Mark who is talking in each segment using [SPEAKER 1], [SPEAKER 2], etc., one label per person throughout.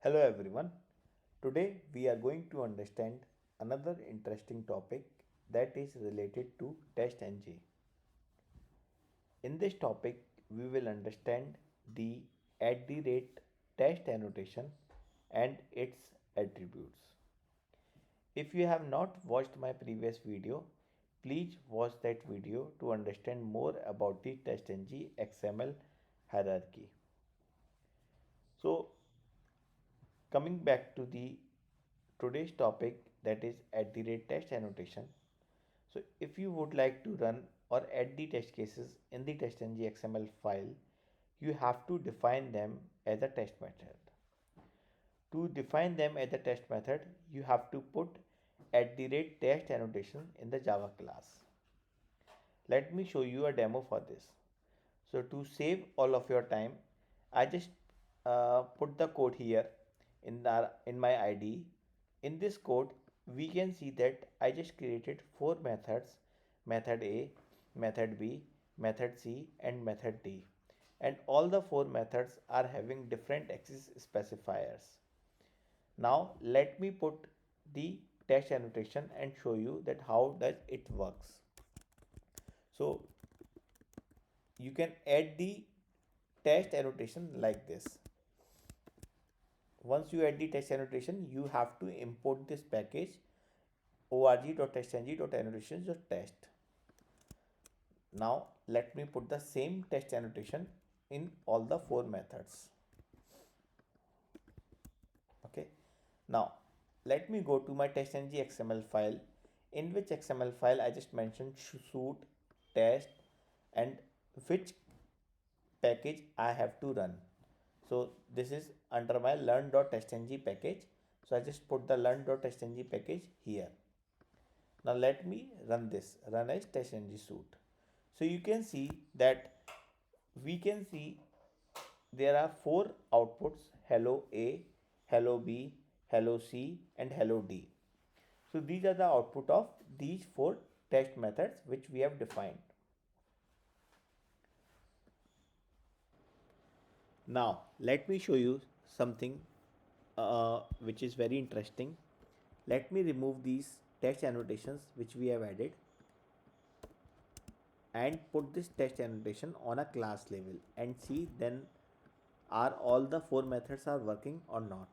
[SPEAKER 1] Hello everyone. Today we are going to understand another interesting topic that is related to TestNG. In this topic we will understand the at the rate test annotation and its attributes. If you have not watched my previous video, please watch that video to understand more about the TestNG XML hierarchy. So coming back to the today's topic, that is at the rate test annotation. So if you would like to run or add the test cases in the TestNG XML file, you have to define them as a test method. To define them as a test method, you have to put at the rate test annotation in the Java class. Let me show you a demo for this. So to save all of your time, I just put the code here in my IDE. In this code, we can see that I just created four methods: method A, method B, method C, and method D. And all the four methods are having different access specifiers. Now let me put the test annotation and show you that how does it works. So you can add the test annotation like this. Once you add the test annotation, you have to import this package org.testng.annotations.test. Now let me put the same test annotation in all the four methods. Okay. Now let me go to my TestNG XML file, in which XML file I just mentioned shoot test and which package I have to run. So this is under my learn.testng package. So I just put the learn.testng package here. Now let me run this, run as testng suite. So you can see that we can see there are four outputs: hello A, hello B, hello C, and hello D. So these are the output of these four test methods which we have defined. Now let me show you something which is very interesting. Let me remove these text annotations which we have added and put this text annotation on a class level and see then are all the four methods are working or not.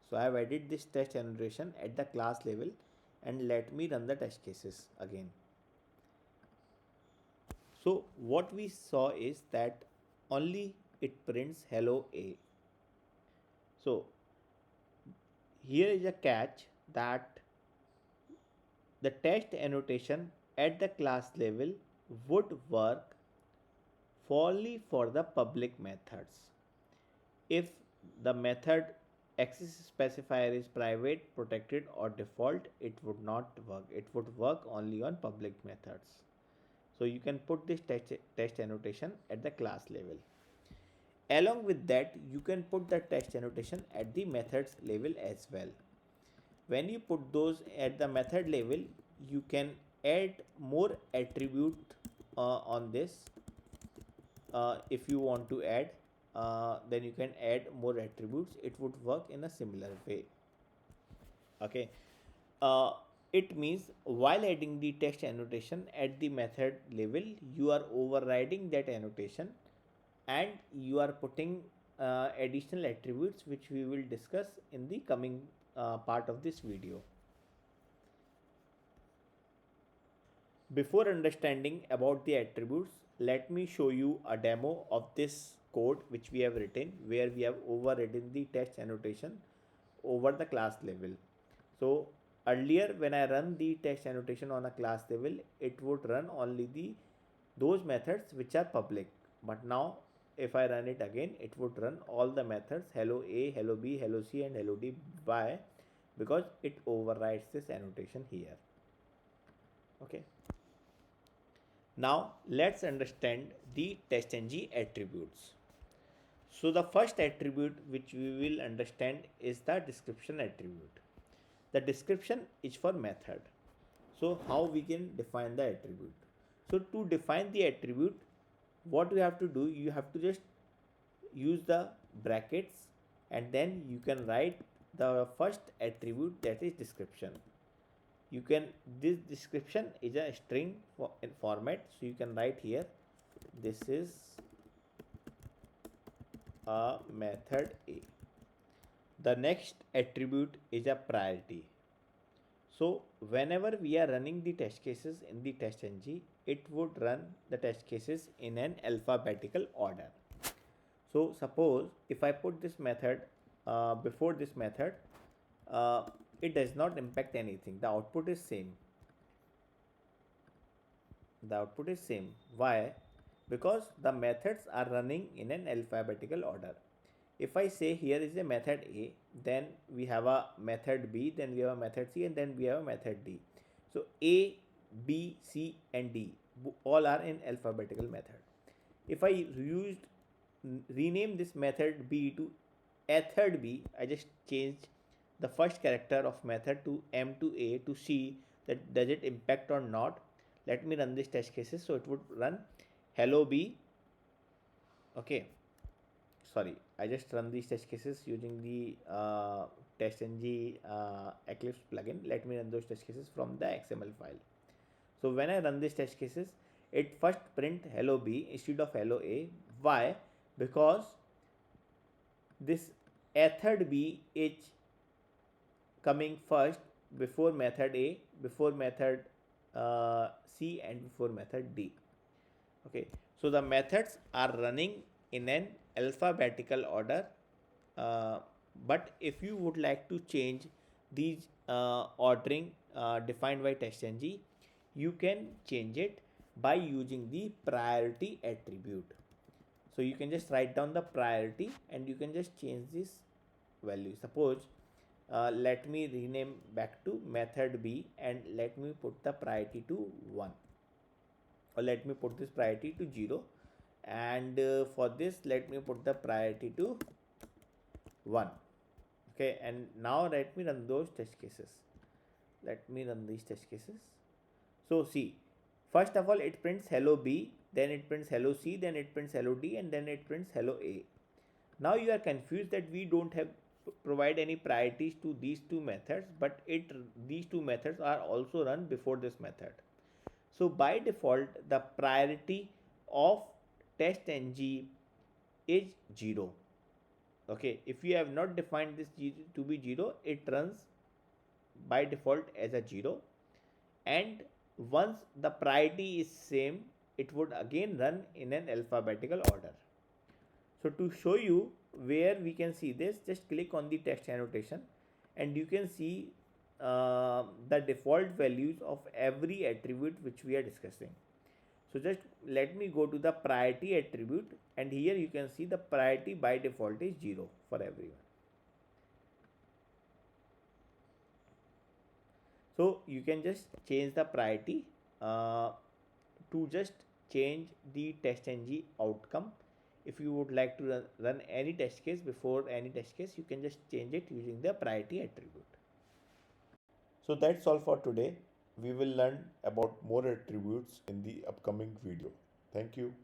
[SPEAKER 1] So I have added this text annotation at the class level and let me run the test cases again. So what we saw is that only it prints hello A. So here is a catch that the text annotation at the class level would work only for the public methods. If the method access specifier is private, protected, or default, it would not work. It would work only on public methods. So you can put this text annotation at the class level. Along with that, you can put the text annotation at the methods level as well. When you put those at the method level, you can add more attribute on this. If you want to add, then you can add more attributes. It would work in a similar way. Okay. uh, it means while adding the text annotation at the method level, you are overriding that annotation and you are putting additional attributes which we will discuss in the coming part of this video. Before understanding about the attributes, let me show you a demo of this code which we have written, where we have overridden the text annotation over the class level. So earlier when I run the text annotation on a class level, it would run only those methods which are public. But now if I run it again, it would run all the methods hello A, hello B, hello C, and hello D. Why? Because it overrides this annotation here. Okay. Now let's understand the TestNG attributes. So the first attribute which we will understand is the description attribute. The description is for method. So how we can define the attribute? So to define the attribute, what you have to do, you have to just use the brackets, and then you can write the first attribute, that is description. You can, this description is a string in format, so you can write here, this is a method A. The next attribute is a priority. So whenever we are running the test cases in the TestNG, it would run the test cases in an alphabetical order. So suppose if I put this method before this method, uh, it does not impact anything. The output is same. The output is same. Why? Because the methods are running in an alphabetical order. If I say here is a method A, then we have a method B, then we have a method C, and then we have a method D. So A, B, C, and D all are in alphabetical method. If I used rename this method B to method B, I just changed the first character of method to M to A to see that does it impact or not. Let me run this test cases. So it would run hello B. Okay, sorry, I just run these test cases using the TestNG Eclipse plugin. Let me run those test cases from the XML file. So when I run these test cases, it first print hello B instead of hello A. Why? Because this method B is coming first before method A, before method C, and before method D. Okay, so the methods are running in an alphabetical order, uh, but if you would like to change these ordering defined by TestNG, you can change it by using the priority attribute. So you can just write down the priority and you can just change this value. Suppose let me rename back to method B and let me put the priority to 1, or let me put this priority to 0, and for this let me put the priority to 1. Okay, and now let me run those test cases. Let me run these test cases. So see, first of all it prints hello B, then it prints hello C, then it prints hello D, and then it prints hello A. Now you are confused that we don't have provide any priorities to these two methods, but these two methods are also run before this method. So by default the priority of TestNG is 0. Okay, if you have not defined this to be 0, it runs by default as a 0, and once the priority is same, it would again run in an alphabetical order. So to show you where we can see this, just click on the text annotation and you can see the default values of every attribute which we are discussing. So just let me go to the priority attribute, and here you can see the priority by default is 0 for everyone. So you can just change the priority to just change the TestNG outcome. If you would like to run any test case before any test case, you can just change it using the priority attribute. So that's all for today. We will learn about more attributes in the upcoming video. Thank you.